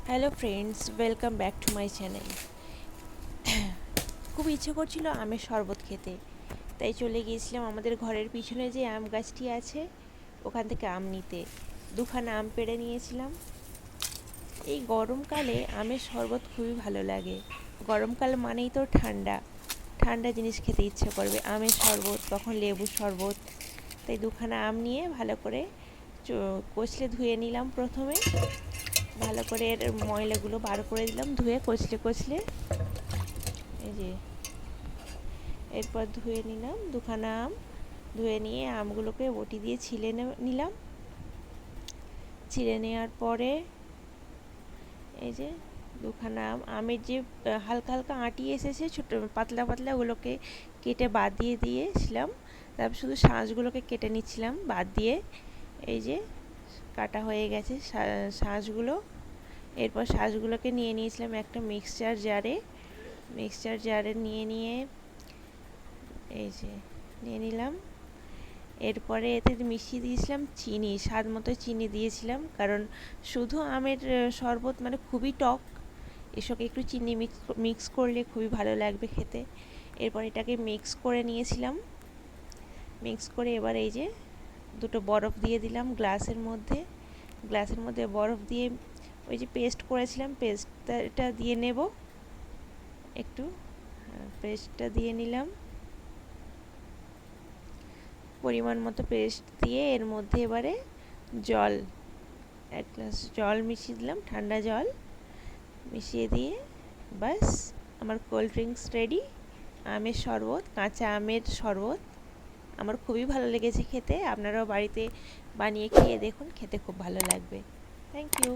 Hello friends, welcome back to my channel. খুব ইচ্ছে করছিল আমের শরবত খেতে, তাই চলে গিয়েছিলাম আমাদের ঘরের পিছনে যে আম গাছটি আছে ওখান থেকে আম নিতে। দুখানা আম পেড়ে নিয়েছিলাম। এই গরমকালে আমের শরবত খুবই ভালো লাগে। গরমকাল মানেই তো ঠান্ডা ঠান্ডা জিনিস খেতে ইচ্ছে করবে। আমের শরবত, কখন লেবুর শরবত। তাই দুখানা আম নিয়ে ভালো করে কচলে ধুয়ে নিলাম। প্রথমে ভালো করে এর ময়লাগুলো বার করে দিলাম, ধুয়ে কচলে কচলে। এই যে এরপর ধুয়ে নিলাম দুখানা আম। ধুয়ে নিয়ে আমগুলোকে বটি দিয়ে ছিলে নিলাম। ছিলে নেওয়ার পরে এই যে দুখানা আমের যে হালকা হালকা আঁটি এসেছে ছোটো পাতলা পাতলা, ওগুলোকে কেটে বাদ দিয়ে দিয়েছিলাম। তারপর শুধু শাঁসগুলোকে কেটে নিচ্ছিলাম বাদ দিয়ে। এই যে কাটা হয়ে গেছে শাঁসগুলো। এরপর শাঁসগুলোকে নিয়ে নিয়েছিলাম একটা মিক্সচার জারে নিয়ে এই যে নিয়ে নিলাম। এরপরে এতে মিশিয়ে দিয়েছিলাম চিনি, স্বাদ মতো চিনি দিয়েছিলাম, কারণ শুধু আমের শরবত মানে খুবই টক, এর সঙ্গে একটু চিনি মিক্স করলে খুবই ভালো লাগবে খেতে। এরপর এটাকে মিক্স করে নিয়েছিলাম। মিক্স করে এবার এই যে দুটো বরফ দিয়ে দিলাম গ্লাসের মধ্যে বরফ দিয়ে ওই যে পেস্ট করেছিলাম পেস্টটা দিয়ে নেব একটু। পেস্টটা দিয়ে নিলাম পরিমাণ মতো। পেস্ট দিয়ে এর মধ্যে এবারে জল, এক গ্লাস জল মিশিয়ে দিলাম, ঠান্ডা জল মিশিয়ে দিয়ে বাস আমার কোল্ড ড্রিঙ্কস রেডি। আমের শরবত, কাঁচা আমের শরবত আমার খুবই ভালো লেগেছে খেতে। আপনারাও বাড়িতে বানিয়ে খেয়ে দেখুন, খেতে খুব ভালো লাগবে। Thank you.